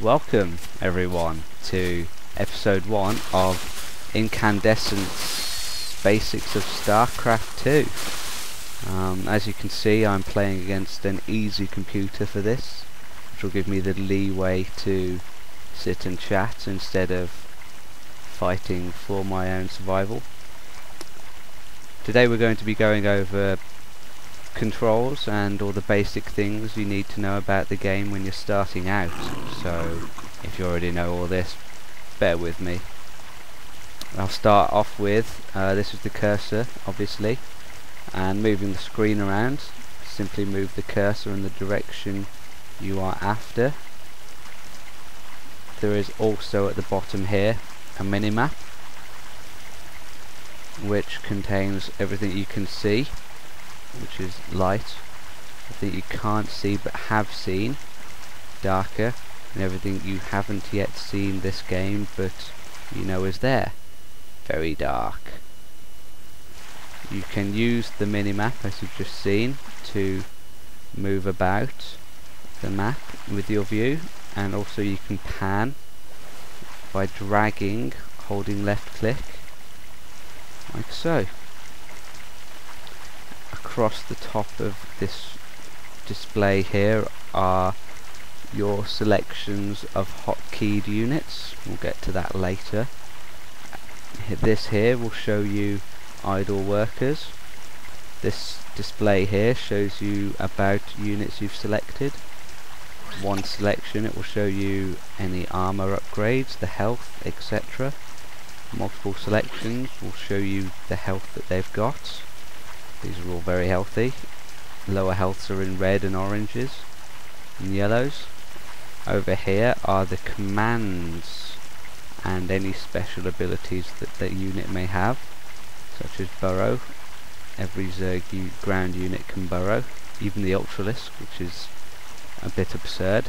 Welcome everyone to episode 1 of Incandescence Basics of Starcraft 2. As you can see, I'm playing against an easy computer for this, which will give me the leeway to sit and chat instead of fighting for my own survival. Today we're going to be going over controls and all the basic things you need to know about the game when you're starting out. So if you already know all this, bear with me. I'll start off with this is the cursor, obviously, and moving the screen around. Simply move the cursor in the direction you are after. There is also at the bottom here a minimap which contains everything you can see, which is light, everything you can't see but have seen, darker, and everything you haven't yet seen this game but you know is there, very dark. You can use the minimap, as you've just seen, to move about the map with your view, and also you can pan by dragging, holding left click, like so. Across the top of this display here are your selections of hotkeyed units. We'll get to that later. This here will show you idle workers. This display here shows you about units you've selected. One selection, it will show you any armor upgrades, the health, etc. Multiple selections will show you the health that they've got. These are all very healthy. Lower healths are in red and oranges and yellows. Over here are the commands and any special abilities that the unit may have, such as burrow. Every Zerg ground unit can burrow, even the Ultralisk, which is a bit absurd.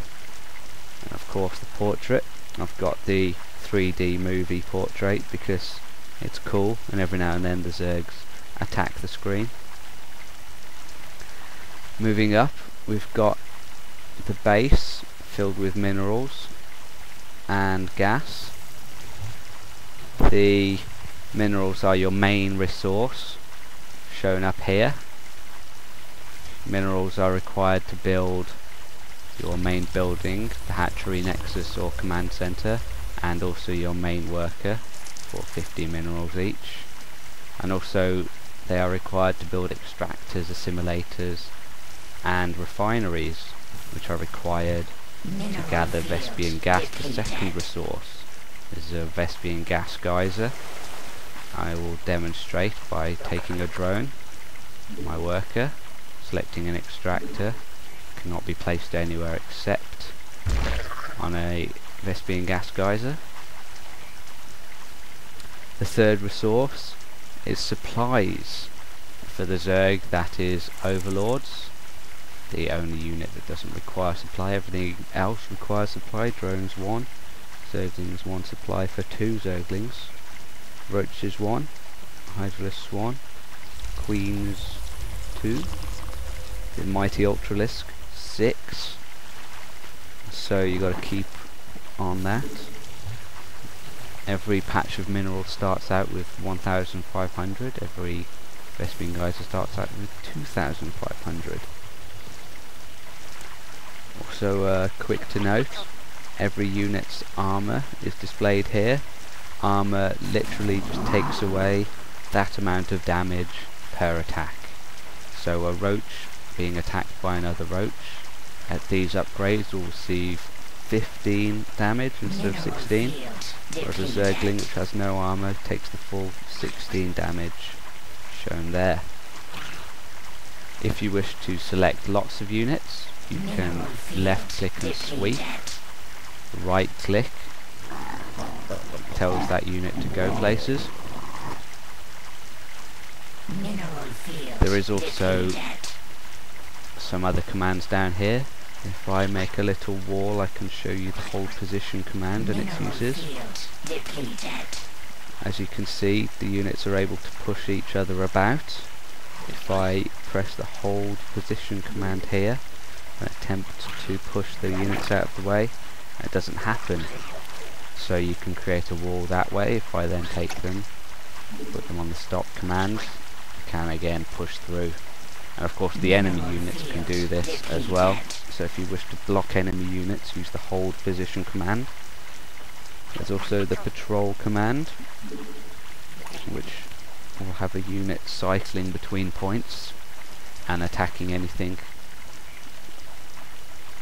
And of course the portrait. I've got the 3D movie portrait because it's cool, and every now and then the Zergs attack the screen. Moving up, we've got the base filled with minerals and gas. The minerals are your main resource, shown up here. Minerals are required to build your main building, the hatchery, nexus or command center, and also your main worker for 50 minerals each. And also they are required to build extractors, assimilators and refineries, which are required to gather Vespian gas. The second resource is a Vespian gas geyser. I will demonstrate by taking a drone. My worker, selecting an extractor, cannot be placed anywhere except on a Vespian gas geyser. The third resource is supplies for the Zerg, that is overlords. The only unit that doesn't require supply. Everything else requires supply. Drones 1, Zerglings 1 supply for 2 Zerglings, Roaches 1, Hydralisks 1, Queens 2, the Mighty Ultralisk 6. So you got to keep on that. Every patch of mineral starts out with 1,500. Every Vespian geyser starts out with 2,500. Also quick to note, every unit's armor is displayed here. Armor literally just takes away that amount of damage per attack. So a roach being attacked by another roach at these upgrades will receive 15 damage instead of 16, whereas a Zergling which has no armor takes the full 16 damage, shown there. If you wish to select lots of units, you can left click and sweep. Right click tells that unit to go places. There is also some other commands down here. If I make a little wall, I can show you the hold position command and its uses. As you can see, the units are able to push each other about. If I press the hold position command here and attempt to push the units out of the way, It doesn't happen. So you can create a wall that way. If I then take them, put them on the stop command, you can again push through. And of course the enemy units can do this as well. So if you wish to block enemy units, use the hold position command. There's also the patrol command, which will have a unit cycling between points and attacking anything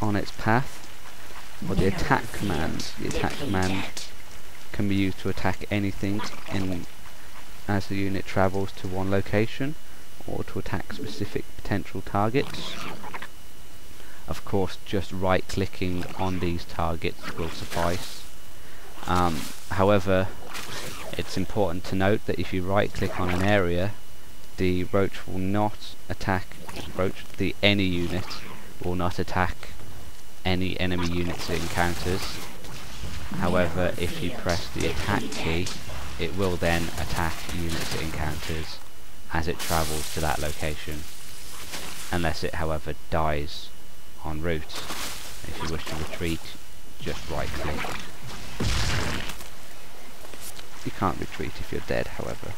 on its path. Or the attack command. The attack command can be used to attack anything as the unit travels to one location, or to attack specific potential targets. Of course, just right clicking on these targets will suffice. However, it's important to note that if you right click on an area, the roach will not attack any unit will not attack any enemy units it encounters. However, if you press the attack key, it will then attack units it encounters as it travels to that location, unless it however dies en route. If you wish to retreat, just right click. You can't retreat if you're dead, however.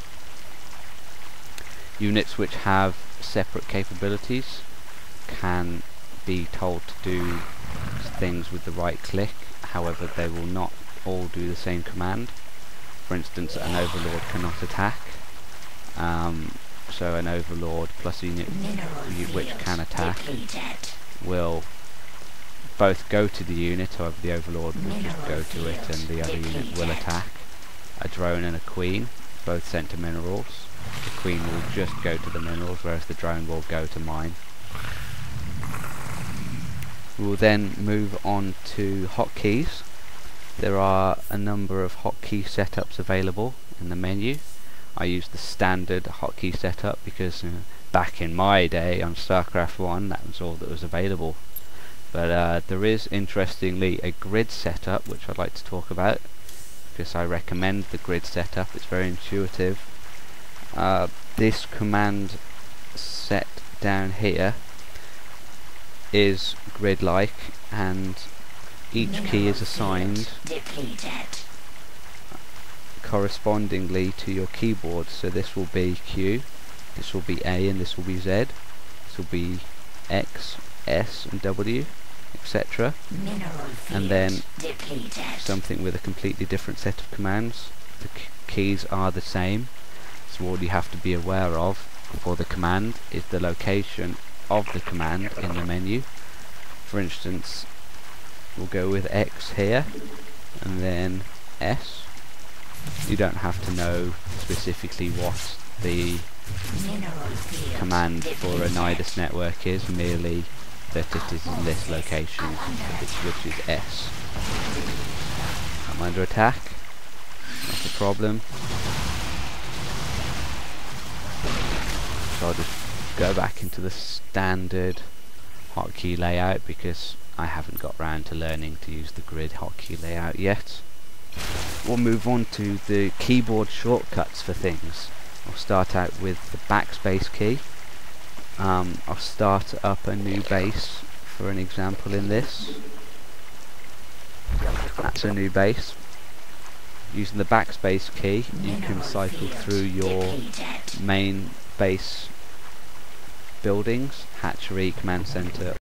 Units which have separate capabilities can be told to do things with the right click, however they will not all do the same command. For instance, an overlord cannot attack, so an overlord plus a unit which can attack will both go to the unit, however the overlord will just go to it and the other unit will attack. A drone and a queen, both sent to minerals. The queen will just go to the minerals, whereas the drone will go to mine. We will then move on to hotkeys. There are a number of hotkey setups available in the menu. I use the standard hotkey setup because back in my day on Starcraft 1 that was all that was available. But there is, interestingly, a grid setup which I'd like to talk about, because I recommend the grid setup. It's very intuitive. This command set down here is grid-like, and each key is assigned correspondingly to your keyboard. So this will be Q, this will be A, and this will be Z. This will be X, S, and W, etc. And then something with a completely different set of commands. The keys are the same, so all you have to be aware of for the command is the location of the command in the menu. For instance, we'll go with X here and then S. You don't have to know specifically what the command for a Nidus network is, merely that it is in this location, which is S. I'm under attack, not a problem. So I'll just go back into the standard hotkey layout because I haven't got round to learning to use the grid hotkey layout yet. We'll move on to the keyboard shortcuts for things. I'll start out with the backspace key. I'll start up a new base for an example in this. That's a new base. Using the backspace key you can cycle through your main base buildings, hatchery, command center,